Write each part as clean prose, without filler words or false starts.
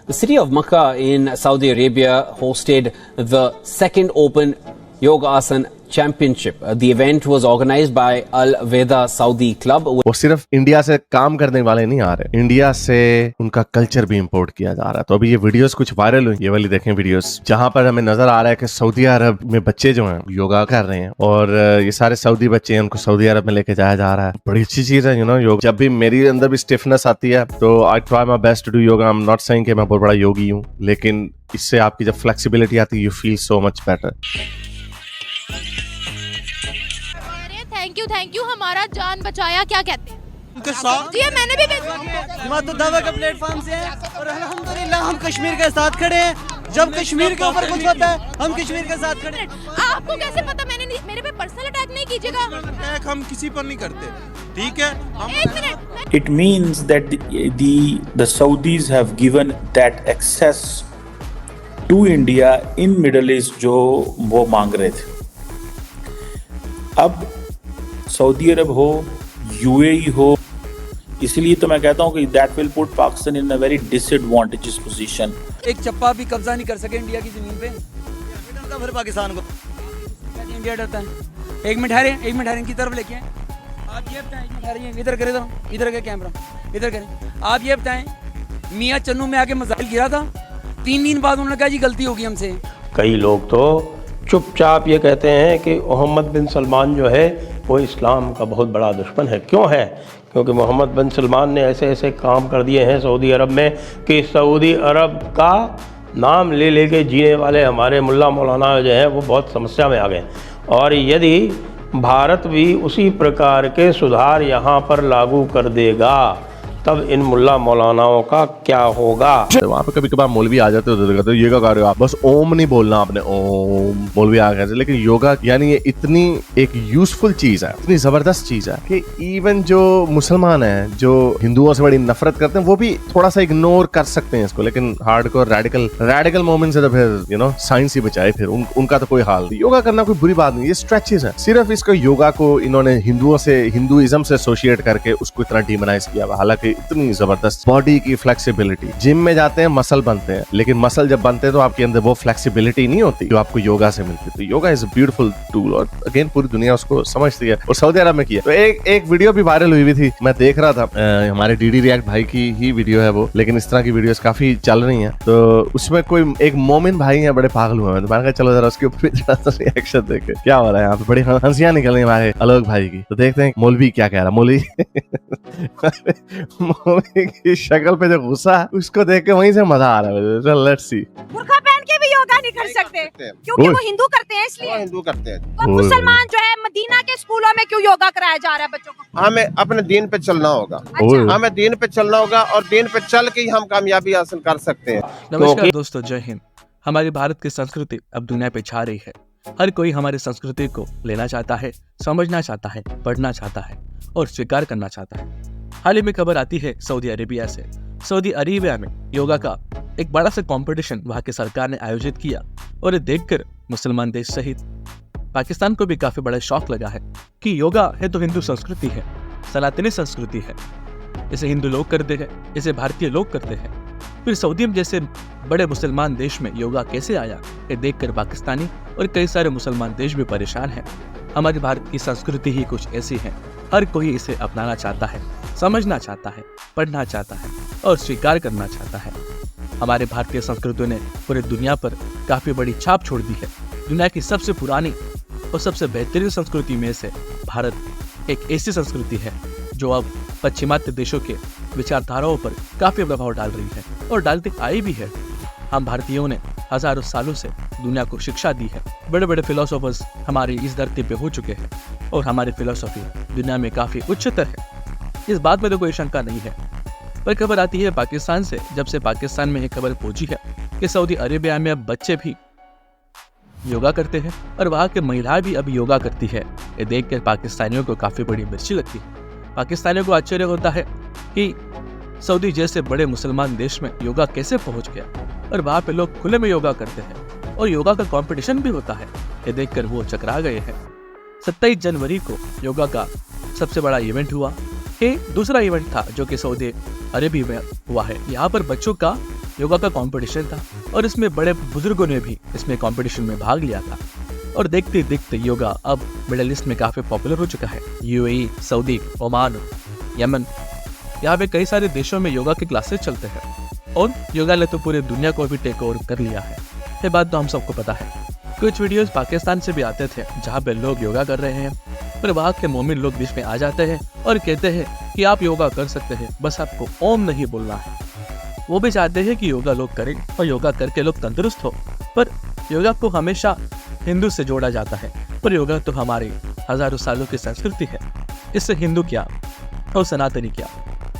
The city of Makkah in Saudi Arabia hosted the second Open Yoga Asana Championship. The event was organized by Al Veda Saudi Club. वो सिर्फ India से काम करने वाले नहीं आ रहे, इंडिया से उनका कल्चर भी इंपोर्ट किया जा रहा है। तो अभी ये वीडियोस कुछ वायरल हुई, ये वाली देखें वीडियोस, जहां पर हमें नजर आ रहा है कि सऊदी अरब में बच्चे जो हैं योगा कर रहे हैं और ये सारे सऊदी बच्चे हैं, उनको सऊदी अरब में लेके जाया जा रहा है। बड़ी अच्छी चीज है, योग। जब भी मेरी अंदर भी स्टिफनेस आती है तो I try my best to do yoga. I am not saying कि मैं बहुत बड़ा योगी हूँ, लेकिन इससे आपकी जब फ्लेक्सिबिलिटी आती है you feel so much better. Thank you हमारा जान बचाया, क्या कहते हैं? जी मैंने भी हिमात दावा का प्लेटफॉर्म से है और अल्हम्दुलिल्लाह हम कश्मीर के साथ खड़े हैं। जब कश्मीर के ऊपर कुछ होता है हम कश्मीर के साथ खड़े हैं। आपको कैसे पता? मेरे पे पर्सनल अटैक नहीं कीजिएगा। अटैक हम किसी पर नहीं करते, ठीक है? एक minute. It means that the Saudis have given that access to India in Middle East जो वो मांग रहे थे। अब सऊदी अरब हो, यूएई हो, इसलिए तो मैं कहता हूँ कि that will put Pakistan in a very disadvantages position. एक चप्पा भी कब्जा नहीं कर सके इंडिया की जमीन पे। डरता फिर पाकिस्तान को, इंडिया डरता है। एक मिनट हारे इनकी तरफ लेके आए। आप ये बताएं, इधर करें, इधर का कैमरा इधर करें। आप ये बताएं, मियाँ चन्नू में आके मिसाइल गिरा था, 3 दिन बाद उन्होंने कहा जी गलती होगी हमसे। कई लोग तो चुपचाप ये कहते हैं कि मोहम्मद बिन सलमान जो है वो इस्लाम का बहुत बड़ा दुश्मन है। क्यों है? क्योंकि मोहम्मद बिन सलमान ने ऐसे ऐसे काम कर दिए हैं सऊदी अरब में कि सऊदी अरब का नाम ले लेके जीने वाले हमारे मुल्ला मौलाना जो हैं वो बहुत समस्या में आ गए। और यदि भारत भी उसी प्रकार के सुधार यहाँ पर लागू कर देगा तब इन मुल्ला मौलानाओं का क्या होगा। वहाँ पे कभी कभार मौलवी आ जाते होते तो योगा कर रहे हो आप, बस ओम नहीं बोलना आपने, ओम मौलवी आ गए। लेकिन योगा यानी ये इतनी एक यूजफुल चीज है, इतनी जबरदस्त चीज है कि इवन जो मुसलमान हैं, जो हिंदुओं से बड़ी नफरत करते हैं, वो भी थोड़ा सा इग्नोर कर सकते हैं इसको। लेकिन हार्डकोर रेडिकल मोमेंट से तो फिर साइंस ही बचाए, फिर उनका तो कोई हाल नहीं। योगा करना कोई बुरी बात नहीं, ये स्ट्रेचेस है। सिर्फ इसको योगा को इन्होंने हिंदुइज्म से एसोसिएट करके उसको इतना डिमोनाइज किया। हालांकि इतनी जबरदस्त बॉडी की फ्लेक्सिबिलिटी, जिम में जाते हैं मसल बनते हैं, लेकिन मसल जब बनते हैं तो आपके अंदर वो फ्लेक्सिबिलिटी नहीं होती जो आपको योगा से मिलती। तो yoga is a beautiful tool और अगेन पूरी दुनिया उसको समझती है और सऊदी अरब में किया। तो एक वीडियो भी वायरल हुई थी, मैं देख रहा था, हमारे डीडी रिएक्ट भाई की ही वीडियो है वो, लेकिन इस तरह की वीडियोस काफी चल रही हैं। तो उसमें कोई एक मोमिन भाई है, बड़े पागल हुए हैं, तो मैंने कहा चलो जरा उसके ऊपर रिएक्शन देखे क्या हो रहा है यहाँ पे। बड़ी हंसियां निकल रही है हमारे आलोक भाई की। तो देखते हैं मौलवी क्या कह रहा है। मौलवी की शक्ल पे जो गुस्सा है उसको देख के वहीं से मजा आ रहा है। चल लेट्स सी। बुर्का पहन के भी योगा नहीं कर सकते क्योंकि वो हिंदू करते हैं, इसलिए हिंदू करते हैं। तो मुसलमान जो है मदीना के स्कूलों में क्यों योगा कराया जा रहा है बच्चों को? हमें अपने दीन पे चलना होगा। अच्छा। हमें दीन पे चलना होगा और दीन पे चल के ही हम कामयाबी हासिल कर सकते हैं। नमस्कार दोस्तों, जय हिंद। हमारी भारत की संस्कृति अब दुनिया पे छा रही है। हर कोई हमारी संस्कृति को लेना चाहता है, समझना चाहता है, पढ़ना चाहता है और स्वीकार करना चाहता है। हाल ही में खबर आती है सऊदी अरेबिया से। सऊदी अरेबिया में योगा का एक बड़ा सा कंपटीशन वहां की सरकार ने आयोजित किया और ये देखकर मुसलमान देश सहित पाकिस्तान को भी काफी बड़ा शौक लगा है कि योगा है तो हिंदू संस्कृति है, सनातनी संस्कृति है, इसे हिंदू लोग करते हैं, इसे भारतीय लोग करते हैं। फिर सऊदी जैसे बड़े मुसलमान देश में योगा कैसे आया, ये देखकर पाकिस्तानी और कई सारे मुसलमान देश भी परेशान हैं। हमारी भारत की संस्कृति ही कुछ ऐसी है, हर कोई इसे अपनाना चाहता है, समझना चाहता है, पढ़ना चाहता है और स्वीकार करना चाहता है। हमारे भारतीय संस्कृति ने पूरी दुनिया पर काफी बड़ी छाप छोड़ दी है। दुनिया की सबसे पुरानी और सबसे बेहतरीन संस्कृति में से भारत एक ऐसी संस्कृति है जो अब पश्चिमात्य देशों के विचारधाराओं पर काफी प्रभाव डाल रही है और डालती आई भी है। हम भारतीयों ने हजारों सालों से दुनिया को शिक्षा दी है। बड़े बड़े फिलोसोफर्स हमारी इस धरती पे हो चुके हैं और हमारी फिलोसॉफी दुनिया में काफी उच्चतर है, इस बात में तो कोई शंका नहीं है। पर खबर आती है पाकिस्तान से, जब से पाकिस्तान में एक खबर पहुंची है कि सऊदी अरेबिया में अब बच्चे भी योगा करते हैं और वहाँ के महिलाएं भी अब योगा करती है। ये देखकर पाकिस्तानियों को काफी बड़ी मिर्ची लगती है। पाकिस्तानियों को आश्चर्य होता है कि सऊदी जैसे बड़े मुसलमान देश में योगा कैसे पहुंच गया और वहाँ पे लोग खुले में योगा करते हैं और योगा का कंपटीशन भी होता है। ये देखकर वो चकरा गए हैं। 27 जनवरी को योगा का सबसे बड़ा इवेंट हुआ। ये दूसरा इवेंट था जो कि सऊदी अरेबिया में हुआ है। यहाँ पर बच्चों का योगा का कंपटीशन था और इसमें बड़े बुजुर्गों ने भी इसमें कंपटीशन में भाग लिया था। और देखते देखते योगा अब मिडिल ईस्ट में काफी पॉपुलर हो चुका है। यूएई, सऊदी, ओमान, यमन, यहाँ पे कई सारे देशों में योगा के क्लासेस चलते हैं और योगा ने तो पूरे दुनिया को भी टेक ओवर कर लिया है। ये बात तो हम सबको पता है। कुछ वीडियोस पाकिस्तान से भी आते थे जहाँ पे लोग योगा कर रहे हैं, पर वहाँ के मोमिन लोग बीच में आ जाते हैं और कहते हैं कि आप योगा कर सकते हैं, बस आपको ओम नहीं बोलना है। वो भी चाहते हैं कि योगा लोग करें और योगा करके लोग तंदुरुस्त हो, पर योगा को हमेशा हिंदू से जोड़ा जाता है। पर योगा तो हमारी हजारों सालों की संस्कृति है। इससे हिंदू क्या और सनातनी क्या,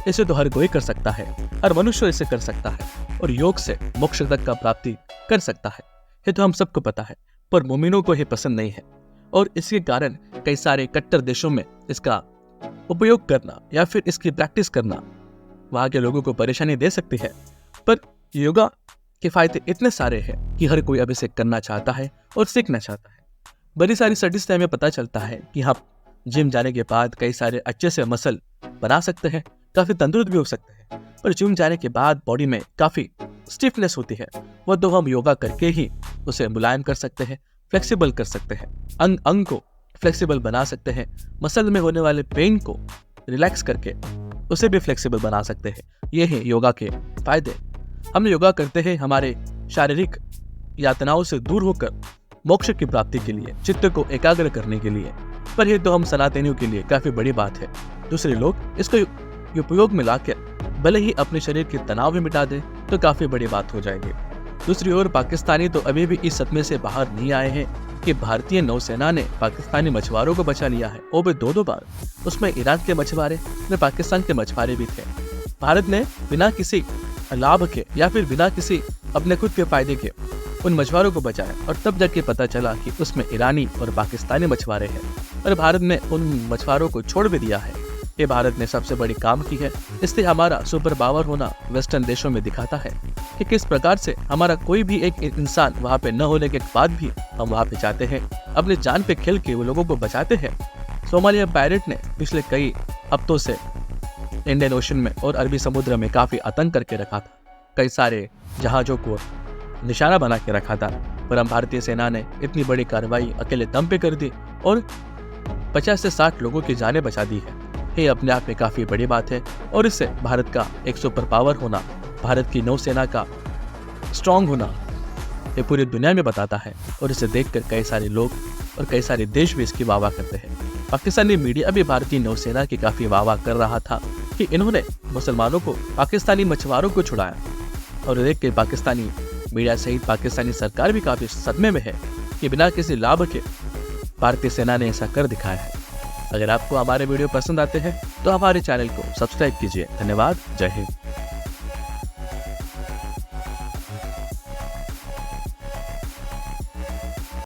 इसे तो हर कोई कर सकता है, हर मनुष्य इसे कर सकता है और योग से मोक्ष तक का प्राप्ति कर सकता है। ये तो हम सबको पता है, पर मोमिनों को ये पसंद नहीं है और इसके कारण कई सारे कट्टर देशों में इसका उपयोग करना या फिर इसकी प्रैक्टिस करना वहाँ के लोगों को परेशानी दे सकती है। पर योगा के फायदे इतने सारे हैं कि हर कोई अब इसे करना चाहता है और सीखना चाहता है। बड़ी सारी स्टडीज से हमें पता चलता है कि हम जिम जाने के बाद कई सारे अच्छे से मसल बना सकते हैं, काफी तंदुरुस्त भी हो सकते हैं। पर जिम जाने के बाद बॉडी में काफी स्टिफनेस होती है, वह तो हम योगा करके ही उसे मुलायम कर सकते हैं, फ्लेक्सिबल कर सकते हैं, अंग को फ्लेक्सिबल बना सकते हैं, मसल में होने वाले पेन को रिलैक्स करके उसे भी फ्लेक्सिबल बना सकते हैं। ये है योगा के फायदे। हम योगा करते हैं हमारे शारीरिक यातनाओं से दूर होकर मोक्ष की प्राप्ति के लिए, चित्त को एकाग्र करने के लिए। पर यह तो हम सनातनियों के लिए काफी बड़ी बात है। दूसरे लोग इसको उपयोग में लाकर भले ही अपने शरीर के तनाव भी मिटा दे तो काफी बड़ी बात हो जाएगी। दूसरी ओर पाकिस्तानी तो अभी भी इस सदमे से बाहर नहीं आए हैं कि भारतीय नौसेना ने पाकिस्तानी मछुआरों को बचा लिया है, वो भी दो बार। उसमें ईरान के मछुआरे में पाकिस्तान के मछुआरे भी थे। भारत ने बिना किसी लाभ के या फिर बिना किसी अपने खुद के फायदे के उन मछुआरों को बचाया और तब जाके पता चला कि उसमें ईरानी और पाकिस्तानी मछुआरे हैं और भारत ने उन मछुआरों को छोड़ भी दिया है। ये भारत ने सबसे बड़ी काम की है। इससे हमारा सुपर पावर होना वेस्टर्न देशों में दिखाता है कि किस प्रकार से हमारा कोई भी एक इंसान वहाँ पे न होने के बाद भी हम वहाँ पे जाते हैं, अपने जान पे खेल के वो लोगों को बचाते हैं। सोमालिया पायरेट ने पिछले कई हफ्तों से इंडियन ओशन में और अरबी समुद्र में काफी आतंक करके रखा था, कई सारे जहाजों को निशाना बना के रखा था, पर हम भारतीय सेना ने इतनी बड़ी कार्रवाई अकेले दम पे कर दी और 50 से 60 लोगों की जानें बचा दी है। ये अपने आप में काफी बड़ी बात है और इससे भारत का एक सुपर पावर होना, भारत की नौसेना का स्ट्रांग होना ये पूरी दुनिया में बताता है। और इसे देखकर कई सारे लोग और कई सारे देश भी इसकी वाहवाह करते हैं। पाकिस्तानी मीडिया भी भारतीय नौसेना की काफी वाहवाह कर रहा था कि इन्होंने मुसलमानों को, पाकिस्तानी मछुआरों को छुड़ाया। और देख के पाकिस्तानी मीडिया सहित पाकिस्तानी सरकार भी काफी सदमे में है कि बिना किसी लाभ के भारतीय सेना ने ऐसा कर दिखाया है। अगर आपको हमारे वीडियो पसंद आते हैं तो हमारे चैनल को सब्सक्राइब कीजिए। धन्यवाद। जय हिंद।